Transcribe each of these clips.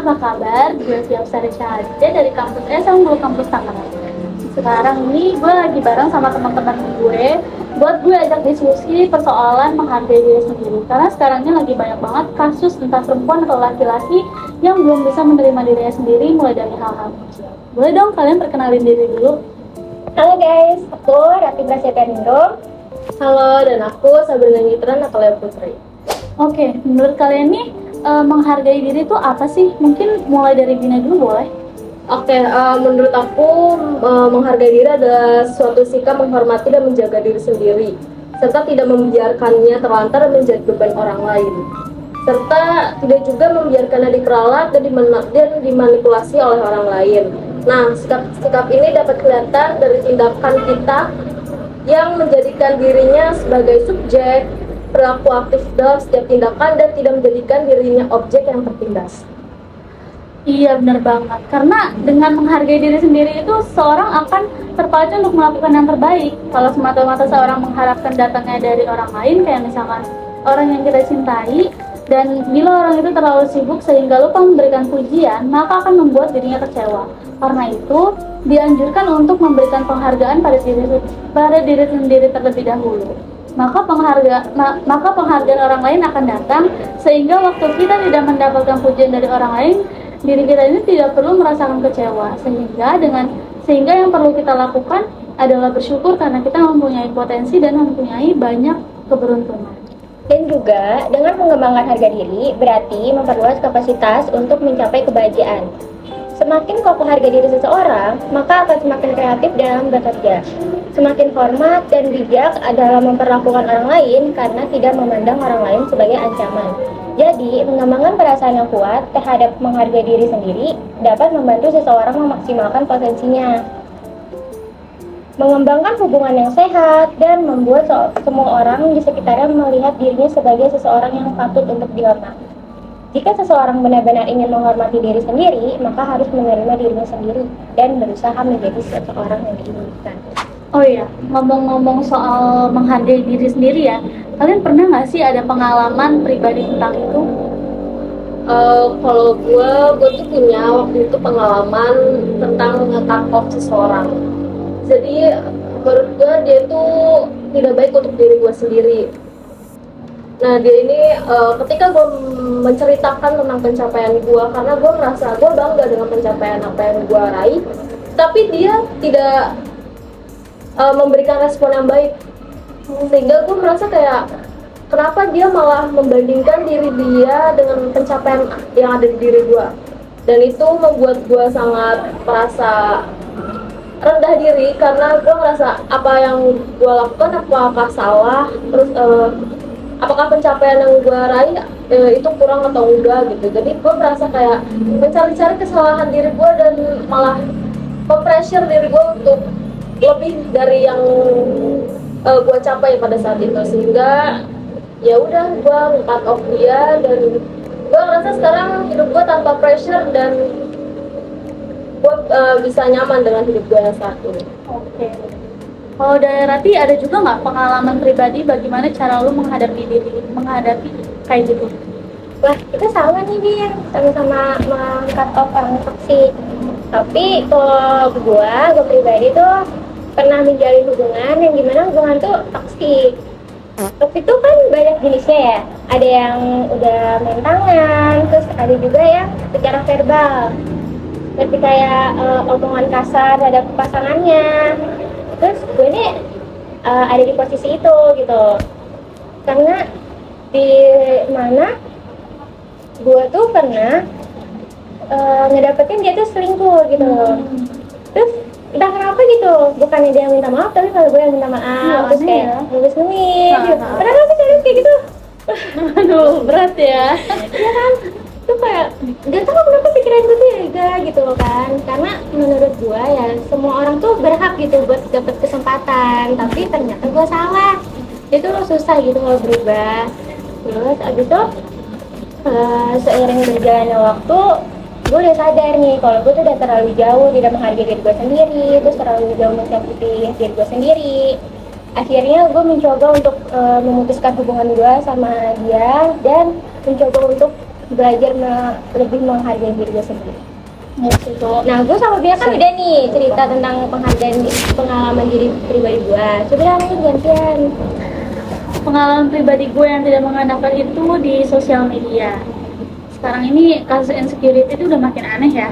apa kabar? Gue Fiausa Rishaja dari kampus S10 Kampus Tangerang. Sekarang ini gue lagi bareng sama teman-teman gue buat gue ajak diskusi persoalan menghargai diri sendiri. Karena sekarang ini lagi banyak banget kasus entah perempuan atau laki-laki yang belum bisa menerima dirinya sendiri mulai dari hal-hal kecil. Boleh dong kalian perkenalin diri dulu? Halo guys, aku Rati Prasetyaningrum. Halo, dan aku Sabrina Ngitran Natalia Putri. Oke, menurut kalian nih menghargai diri itu apa sih? Mungkin mulai dari Bina dulu boleh? Menurut aku menghargai diri adalah suatu sikap menghormati dan menjaga diri sendiri, serta tidak membiarkannya terlantar menjadi beban orang lain, serta tidak juga membiarkannya diperalat dan dimanipulasi oleh orang lain. Nah, sikap ini dapat kelihatan dari tindakan kita yang menjadikan dirinya sebagai subjek, berlaku aktif dalam setiap tindakan dan tidak menjadikan dirinya objek yang tertindas. Iya benar banget, karena dengan menghargai diri sendiri itu seorang akan terpacu untuk melakukan yang terbaik. Kalau semata-mata seorang mengharapkan datangnya dari orang lain, kayak misalkan orang yang kita cintai, dan bila orang itu terlalu sibuk sehingga lupa memberikan pujian, maka akan membuat dirinya kecewa. Karena itu, dianjurkan untuk memberikan penghargaan pada diri sendiri terlebih dahulu. Maka penghargaan orang lain akan datang, sehingga waktu kita tidak mendapatkan pujian dari orang lain, diri kita ini tidak perlu merasakan kecewa. Sehingga yang perlu kita lakukan adalah bersyukur karena kita mempunyai potensi dan mempunyai banyak keberuntungan. Dan juga dengan mengembangkan harga diri berarti memperluas kapasitas untuk mencapai kebahagiaan. Semakin kokoh harga diri seseorang, maka akan semakin kreatif dalam bekerja. Semakin hormat dan bijak adalah memperlakukan orang lain karena tidak memandang orang lain sebagai ancaman. Jadi, mengembangkan perasaan yang kuat terhadap menghargai diri sendiri dapat membantu seseorang memaksimalkan potensinya. Mengembangkan hubungan yang sehat dan membuat semua orang di sekitarnya melihat dirinya sebagai seseorang yang patut untuk dihormati. Jika seseorang benar-benar ingin menghormati diri sendiri, maka harus menerima dirinya sendiri dan berusaha menjadi seseorang yang diinginkan. Oh iya, ngomong-ngomong soal menghargai diri sendiri ya, kalian pernah nggak sih ada pengalaman pribadi tentang itu? Kalau gue tuh punya waktu itu pengalaman tentang nge-cut off seseorang. Jadi menurut gue dia tuh tidak baik untuk diri gue sendiri. Nah dia ini ketika gue menceritakan tentang pencapaian gue, karena gue merasa gue bangga dengan pencapaian apa yang gue raih, tapi dia tidak memberikan respon yang baik, sehingga gue merasa kayak kenapa dia malah membandingkan diri dia dengan pencapaian yang ada di diri gue, dan itu membuat gue sangat merasa rendah diri karena gue merasa apa yang gue lakukan apakah salah, terus apakah pencapaian yang gue raih itu kurang atau enggak gitu. Jadi gue merasa kayak mencari-cari kesalahan diri gue dan malah pressure diri gue untuk lebih dari yang gue capai pada saat itu, sehingga ya udah gue nge-cut off dia dan gue ngerasa sekarang hidup gue tanpa pressure dan gue bisa nyaman dengan hidup gue yang saat ini. Oke. Kalau dari Rati ada juga nggak pengalaman pribadi bagaimana cara lu menghadapi kayak gitu? Wah, kita sama nih Din, sama-sama meng-cut off orang toksik. Tapi kalau gue pribadi tuh pernah menjalin hubungan yang dimana hubungan tuh toksik. Toksik tuh kan banyak jenisnya ya. Ada yang udah main tangan, terus ada juga yang secara verbal. Seperti kayak omongan kasar terhadap pasangannya. Terus gue ini ada di posisi itu gitu. Karena di mana gue tuh pernah ngedapetin dia tuh selingkuh gitu. Terus entah kenapa gitu, bukannya dia yang minta maaf, tapi kalau gue yang minta maaf. Terus kayak nangis gitu. Pernah gak sih kalian kayak gitu? Aduh, berat ya. Iya kan? Itu kayak gak tau kenapa pikiran gue tuh ya gitu loh kan. Karena menurut gue ya semua orang tuh berhak gitu buat dapet kesempatan, tapi ternyata gue salah. Itu susah gitu kalau berubah. Terus abis itu seiring berjalannya waktu, gue udah sadar nih kalau gue tuh udah terlalu jauh tidak menghargai diri gue sendiri, terus terlalu jauh menyakiti diri gue sendiri. Akhirnya gue mencoba untuk memutuskan hubungan gue sama dia dan mencoba untuk belajar lebih menghargai diri gue sendiri. Gitu. Nah, gue sama dia kan udah nih cerita tentang penghargaan pengalaman diri pribadi gue. Coba lu gantian. Pengalaman pribadi gue yang tidak mengandalkan itu di sosial media. Sekarang ini kasus insecurity itu udah makin aneh ya.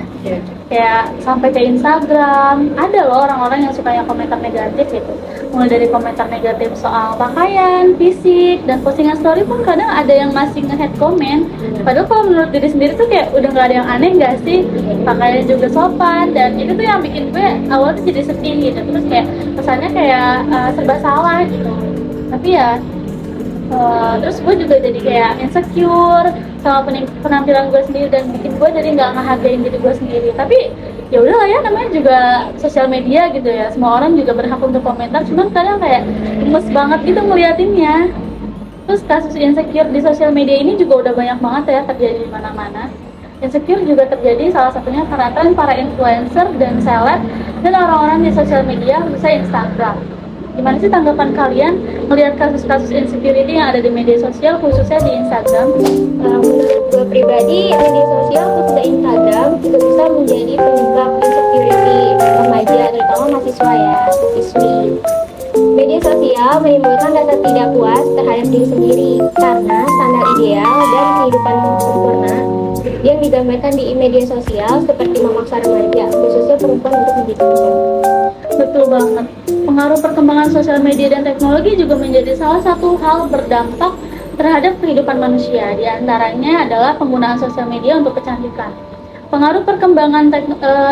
Kayak sampai ke Instagram, ada loh orang-orang yang suka yang komentar negatif gitu. Mulai dari komentar negatif soal pakaian, fisik, dan postingan story pun kadang ada yang masih nge-head komen. Padahal kalau menurut diri sendiri tuh kayak udah nggak ada yang aneh nggak sih? Pakaian juga sopan, dan itu tuh yang bikin gue awal tuh jadi sedih gitu. Terus kayak kesannya kayak serba salah gitu. Tapi ya terus gue juga jadi kayak insecure sama penampilan gue sendiri dan bikin gue jadi nggak ngehargain diri gue sendiri. Tapi ya udahlah ya, namanya juga sosial media gitu ya, semua orang juga berhak untuk komentar, cuman kadang kayak gemes banget gitu ngeliatinnya. Terus kasus insecure di sosial media ini juga udah banyak banget ya terjadi di mana-mana. Insecure juga terjadi salah satunya karena tren para influencer dan seleb dan orang-orang di sosial media, khususnya Instagram. Gimana sih tanggapan kalian melihat kasus-kasus insecurity yang ada di media sosial, khususnya di Instagram? Menurut gue pribadi, media sosial khususnya Instagram juga bisa menjadi penyebab insecurity remaja, terutama mahasiswa ya, siswi. Media sosial menimbulkan rasa tidak puas terhadap diri sendiri karena standar ideal dan kehidupan sempurna yang digambarkan di media sosial seperti memaksa remaja, khususnya perempuan untuk menjadi pemimpin. Betul banget. Pengaruh perkembangan sosial media dan teknologi juga menjadi salah satu hal berdampak terhadap kehidupan manusia. Di antaranya adalah penggunaan sosial media untuk kecantikan. Pengaruh perkembangan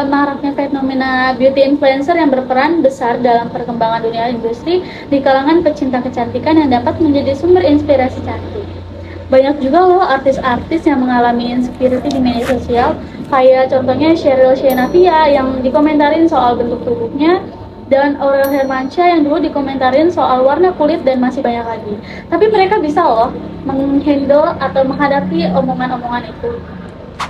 maraknya fenomena beauty influencer yang berperan besar dalam perkembangan dunia industri di kalangan pecinta kecantikan yang dapat menjadi sumber inspirasi cantik. Banyak juga loh artis-artis yang mengalami insecurity di media sosial, kayak contohnya Cheryl Sheinafia yang dikomentarin soal bentuk tubuhnya, dan Aurel Hermansyah yang dulu dikomentarin soal warna kulit, dan masih banyak lagi. Tapi mereka bisa loh menghandle atau menghadapi omongan-omongan itu.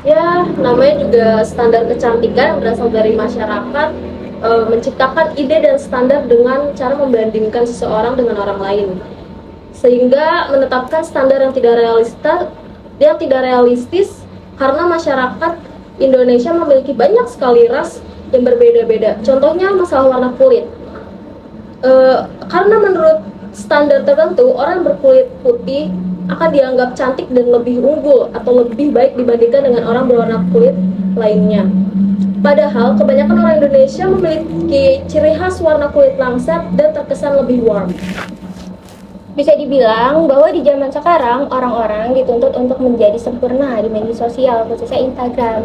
Ya, namanya juga standar kecantikan yang berasal dari masyarakat, menciptakan ide dan standar dengan cara membandingkan seseorang dengan orang lain, sehingga menetapkan standar yang tidak realistis karena masyarakat Indonesia memiliki banyak sekali ras yang berbeda-beda. Contohnya masalah warna kulit. Karena menurut standar tertentu orang berkulit putih akan dianggap cantik dan lebih unggul atau lebih baik dibandingkan dengan orang berwarna kulit lainnya. Padahal kebanyakan orang Indonesia memiliki ciri khas warna kulit langsat dan terkesan lebih warm. Bisa dibilang bahwa di zaman sekarang orang-orang dituntut untuk menjadi sempurna di media sosial, khususnya Instagram.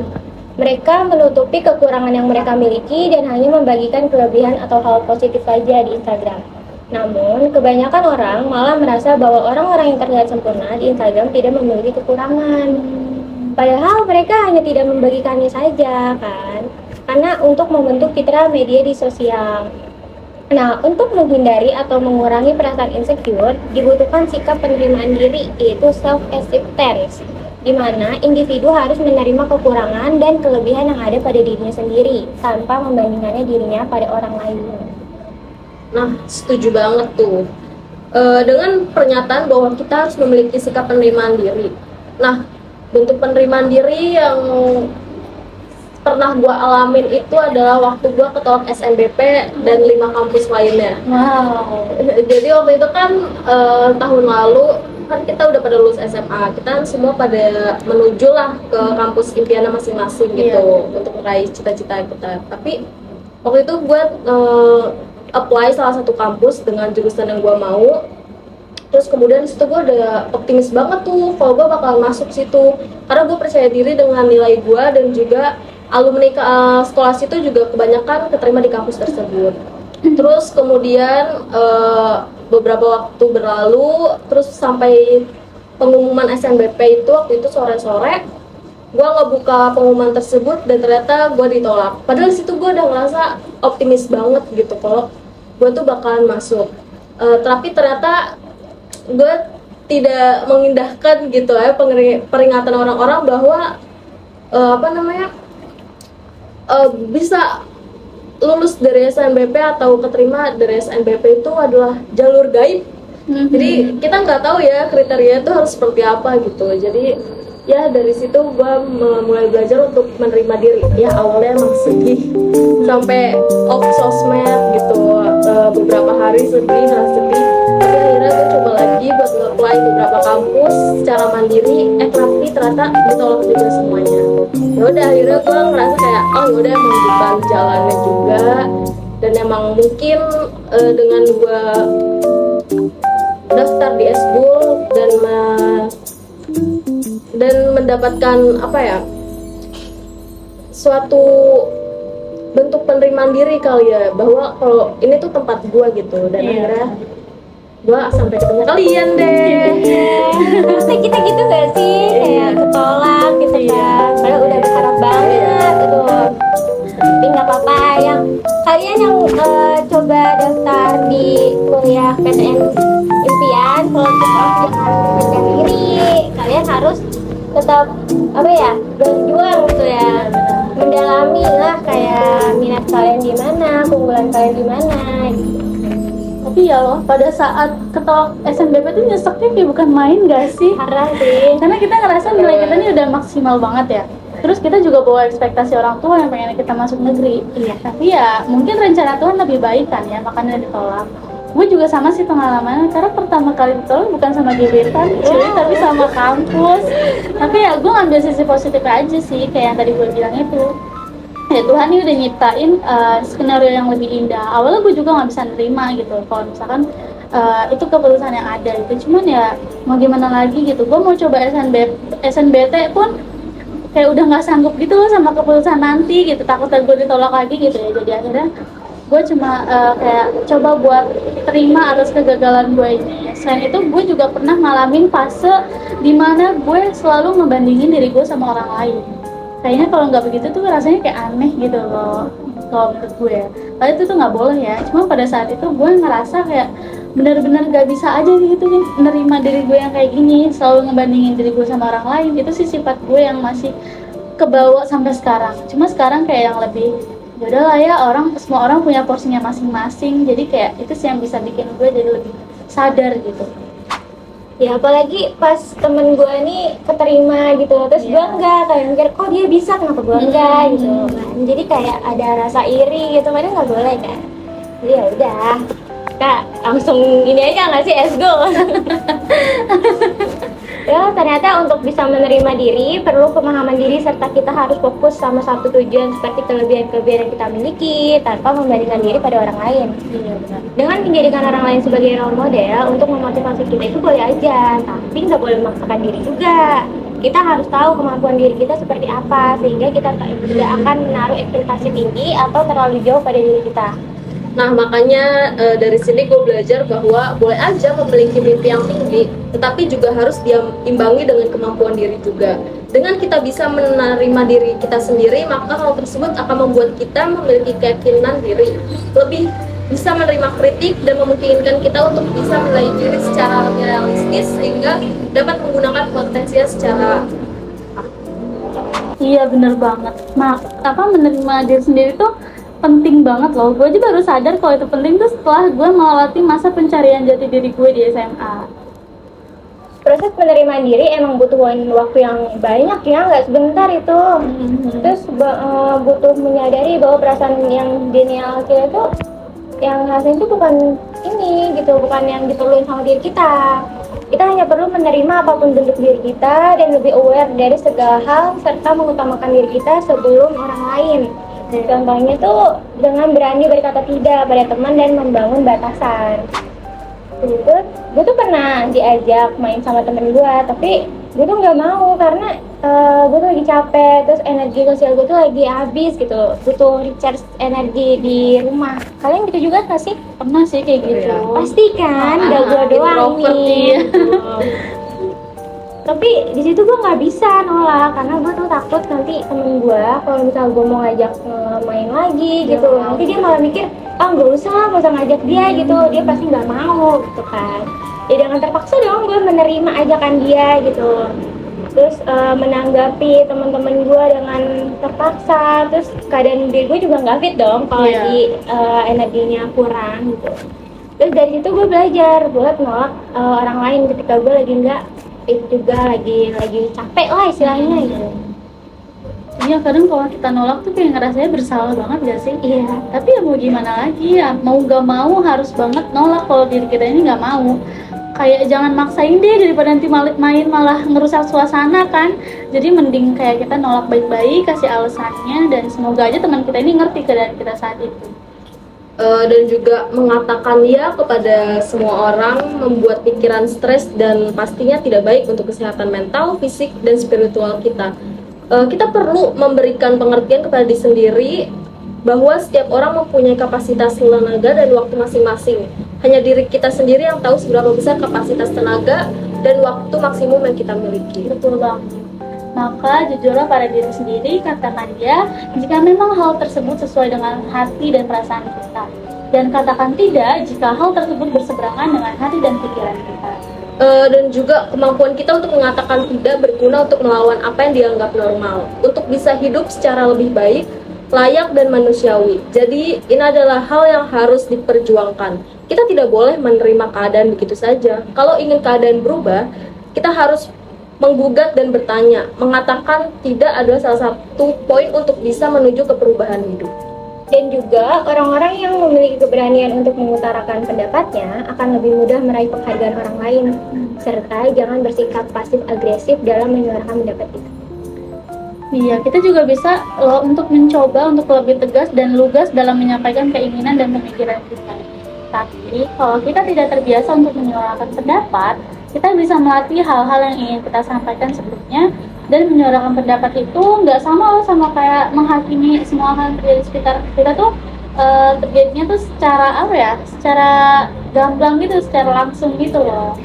Mereka menutupi kekurangan yang mereka miliki dan hanya membagikan kelebihan atau hal positif saja di Instagram. Namun, kebanyakan orang malah merasa bahwa orang-orang yang terlihat sempurna di Instagram tidak memiliki kekurangan. Padahal mereka hanya tidak membagikannya saja, kan? Karena untuk membentuk citra media di sosial. Nah, untuk menghindari atau mengurangi perasaan insecure, dibutuhkan sikap penerimaan diri, yaitu self-acceptance, di mana individu harus menerima kekurangan dan kelebihan yang ada pada dirinya sendiri, tanpa membandingkannya dirinya pada orang lain. Nah, setuju banget tuh dengan pernyataan bahwa kita harus memiliki sikap penerimaan diri. Nah, bentuk penerimaan diri yang pernah gue alamin itu adalah waktu gue ketolak SNBP dan 5 kampus lainnya. Wow. Jadi waktu itu kan tahun lalu kan kita udah pada lulus SMA, kita semua pada menuju lah ke kampus impiannya masing-masing gitu, untuk meraih cita-cita kita. Tapi waktu itu gue apply salah satu kampus dengan jurusan yang gue mau. Terus kemudian disitu gue udah optimis banget tuh kalau gue bakalan masuk situ, karena gue percaya diri dengan nilai gue, dan juga alumni sekolah situ juga kebanyakan keterima di kampus tersebut. Terus kemudian beberapa waktu berlalu, terus sampai pengumuman SNBP itu waktu itu sore-sore, gue ngebuka pengumuman tersebut dan ternyata gue ditolak. Padahal di situ gue udah ngerasa optimis banget gitu kalau gue tuh bakalan masuk. Tapi ternyata gue tidak mengindahkan gitu ya peringatan orang-orang bahwa bisa lulus dari SNBP atau keterima dari SNBP itu adalah jalur gaib. Jadi kita nggak tahu ya kriteria itu harus seperti apa gitu. Jadi ya dari situ gue mulai belajar untuk menerima diri. Ya awalnya emang sedih sampai off sosmed gitu, beberapa hari sedih, ngerasa sedih, tapi akhirnya gue coba lagi buat nge-apply beberapa kampus secara mandiri, tapi ternyata ditolak juga semuanya. Ya udah akhirnya gue ngerasa kayak oh yaudah emang bukan jalannya juga, dan emang mungkin dengan gue daftar di Esbul dan mendapatkan apa ya, suatu bentuk penerimaan diri kali ya, bahwa kalau ini tuh tempat gua gitu, dan akhirnya gua sampai ketemu kalian deh. Maksudnya kita gitu gak sih, kayak ketolak gitu kan, padahal udah berharap banget gitu. Tapi nggak apa-apa, yang kalian yang coba daftar di kuliah PTN impian, kalau tetap jangan menyerah diri, kalian harus tetap apa ya, berjuang gitu ya, mendalami lah kayak minat kalian di mana, keunggulan kalian di mana gitu. Tapi ya loh, pada saat ketolak SNBP tuh nyeseknya kayak bukan main gak sih? Parah sih. Karena kita ngerasa nilai kita ini udah maksimal banget ya. Terus kita juga bawa ekspektasi orang tua yang pengen kita masuk negeri. Iya. Tapi ya mungkin rencana Tuhan lebih baik kan ya, makanya ditolak. Gue juga sama sih pengalamannya, karena pertama kali ditolak bukan sama gebetan cuy, tapi sama kampus. Tapi ya gue ngambil sisi positif aja sih, kayak yang tadi gue bilang itu. Ya Tuhan ini udah nyiptain skenario yang lebih indah. Awalnya gue juga nggak bisa nerima gitu kalau misalkan itu keputusan yang ada itu. Cuman ya mau gimana lagi gitu, gue mau coba SNBT pun kayak udah nggak sanggup gitu loh sama keputusan nanti gitu, takut gue ditolak lagi gitu ya. Jadi akhirnya gue cuma kayak coba buat terima atas kegagalan gue ini. Selain itu gue juga pernah ngalamin fase dimana gue selalu ngebandingin diri gue sama orang lain. Kayaknya kalau nggak begitu tuh rasanya kayak aneh gitu loh kalau menurut gue ya. Padahal itu tuh nggak boleh ya, cuma pada saat itu gue ngerasa kayak benar-benar nggak bisa aja gitu kan menerima diri gue yang kayak gini, selalu ngebandingin diri gue sama orang lain. Itu sih sifat gue yang masih kebawa sampai sekarang. Cuma sekarang kayak yang lebih ya udahlah ya, semua orang punya porsinya masing-masing, jadi kayak itu sih yang bisa bikin gue jadi lebih sadar gitu. Ya apalagi pas temen gue nih keterima gitu, terus gue enggak, kayak mikir kok dia bisa, kenapa gue enggak gitu kan. Jadi kayak ada rasa iri gitu, padahal nggak boleh kan. Jadi ya udah, kita langsung ini aja nggak sih, let's go. Ya ternyata untuk bisa menerima diri perlu pemahaman diri, serta kita harus fokus sama satu tujuan seperti kelebihan-kelebihan yang kita miliki tanpa membandingkan diri pada orang lain. Iya benar. Dengan menjadikan orang lain sebagai role model untuk memotivasi kita itu boleh aja, tapi nggak boleh memaksakan diri juga. Kita harus tahu kemampuan diri kita seperti apa, sehingga kita tidak akan menaruh ekspektasi tinggi atau terlalu jauh pada diri kita. Nah makanya dari sini gue belajar bahwa boleh aja memiliki mimpi yang tinggi, tetapi juga harus diimbangi dengan kemampuan diri juga. Dengan kita bisa menerima diri kita sendiri, maka hal tersebut akan membuat kita memiliki keyakinan diri, lebih bisa menerima kritik dan memungkinkan kita untuk bisa menilai diri secara lebih realistis, sehingga dapat menggunakan potensinya secara Iya bener banget. Menerima diri sendiri tuh penting banget loh. Gue aja baru sadar kalau itu penting tuh setelah gue melewati masa pencarian jati diri gue di SMA. Proses penerimaan diri emang butuh waktu yang banyak ya, nggak sebentar itu. Terus butuh menyadari bahwa perasaan yang denial kita itu, yang hasilnya itu bukan ini gitu, bukan yang diperluin sama diri kita. Kita hanya perlu menerima apapun bentuk diri kita dan lebih aware dari segala hal, serta mengutamakan diri kita sebelum orang lain. Contohnya tuh dengan berani berkata tidak pada teman dan membangun batasan. Gue tuh pernah diajak main sama temen gue, tapi gue tuh nggak mau karena gue tuh lagi capek, terus energi sosial gue tuh lagi habis gitu, butuh recharge energi di rumah. Kalian gitu juga nggak sih? Pernah sih kayak gitu. Pasti kan, udah gue doang nih. Tapi di situ gue nggak bisa nolak karena gue tuh takut nanti temen gue kalau misalnya gue mau ngajak main lagi gitu, nanti dia malah mikir nggak usah ngajak dia gitu, dia pasti nggak mau gitu kan. Ya dengan terpaksa dong gue menerima ajakan dia gitu, terus menanggapi teman-teman gue dengan terpaksa, terus keadaan diri gue juga nggak fit dong kalau lagi energinya kurang gitu. Terus dari situ gue belajar buat nolak orang lain ketika gue lagi nggak aktif juga, lagi capek lah istilahnya gitu. Iya, kadang kalau kita nolak tuh kayak ngerasanya bersalah banget gak sih? Iya. Tapi ya mau gimana lagi ya, mau gak mau harus banget nolak kalau diri kita ini gak mau. Kayak jangan maksain deh daripada nanti main malah ngerusak suasana kan. Jadi mending kayak kita nolak baik-baik, kasih alasannya, dan semoga aja teman kita ini ngerti keadaan kita saat itu. Dan juga mengatakan ya kepada semua orang membuat pikiran stres dan pastinya tidak baik untuk kesehatan mental, fisik, dan spiritual kita. Kita perlu memberikan pengertian kepada diri sendiri bahwa setiap orang mempunyai kapasitas tenaga dan waktu masing-masing. Hanya diri kita sendiri yang tahu seberapa besar kapasitas tenaga dan waktu maksimum yang kita miliki. Betul banget. Maka jujurlah pada diri sendiri, katakan ya jika memang hal tersebut sesuai dengan hati dan perasaan kita. Dan katakan tidak jika hal tersebut berseberangan dengan hati dan pikiran kita. Dan juga kemampuan kita untuk mengatakan tidak berguna untuk melawan apa yang dianggap normal. Untuk bisa hidup secara lebih baik, layak dan manusiawi. Jadi ini adalah hal yang harus diperjuangkan. Kita tidak boleh menerima keadaan begitu saja. Kalau ingin keadaan berubah, kita harus menggugat dan bertanya. Mengatakan tidak adalah salah satu poin untuk bisa menuju ke perubahan hidup. Dan juga orang-orang yang memiliki keberanian untuk mengutarakan pendapatnya akan lebih mudah meraih penghargaan orang lain, serta jangan bersikap pasif agresif dalam menyuarakan pendapat itu. Iya, kita juga bisa loh untuk mencoba untuk lebih tegas dan lugas dalam menyampaikan keinginan dan pemikiran kita. Tapi kalau kita tidak terbiasa untuk menyuarakan pendapat, kita bisa melatih hal-hal yang ingin kita sampaikan sebelumnya. Dan menyuarakan pendapat itu nggak sama kayak menghakimi semua hal yang terjadi di sekitar kita tuh. Terjadinya tuh secara apa ya, secara gamblang gitu, secara langsung gitu loh.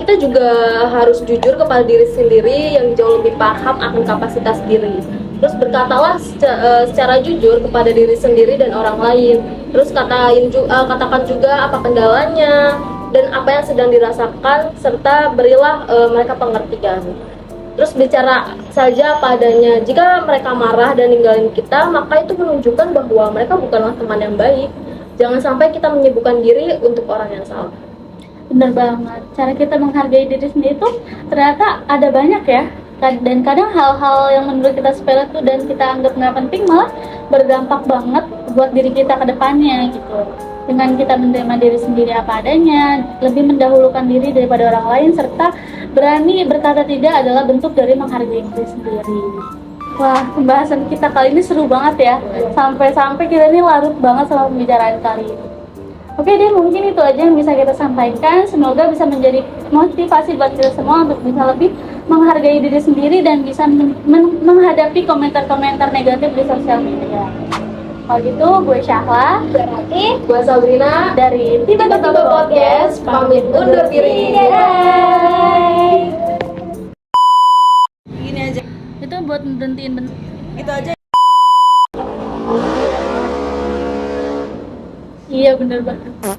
Kita juga harus jujur kepada diri sendiri yang jauh lebih paham akan kapasitas diri. Terus berkatalah secara jujur kepada diri sendiri dan orang lain. Terus katakan juga apa kendalanya dan apa yang sedang dirasakan, serta berilah mereka pengertian. Terus bicara saja apa adanya. Jika mereka marah dan ninggalin kita, maka itu menunjukkan bahwa mereka bukanlah teman yang baik. Jangan sampai kita menyibukkan diri untuk orang yang salah. Bener banget. Cara kita menghargai diri sendiri tuh ternyata ada banyak ya. Dan kadang hal-hal yang menurut kita sepele tuh dan kita anggap nggak penting malah berdampak banget buat diri kita ke depannya gitu. Dengan kita menerima diri sendiri apa adanya, lebih mendahulukan diri daripada orang lain, serta berani berkata tidak adalah bentuk dari menghargai diri sendiri. Wah, pembahasan kita kali ini seru banget ya. Sampai-sampai kita ini larut banget sama pembicaraan kali ini. Oke deh, mungkin itu aja yang bisa kita sampaikan. Semoga bisa menjadi motivasi buat kita semua untuk bisa lebih menghargai diri sendiri dan bisa menghadapi komentar-komentar negatif di sosial media. Kalau gitu, gue Syahla, Gue Rati, Gue Sabrina dari Tiba-Tiba Podcast, pamit undur diri. dadah. Gini aja, Itu buat berhentiin gitu aja. Iya bener banget.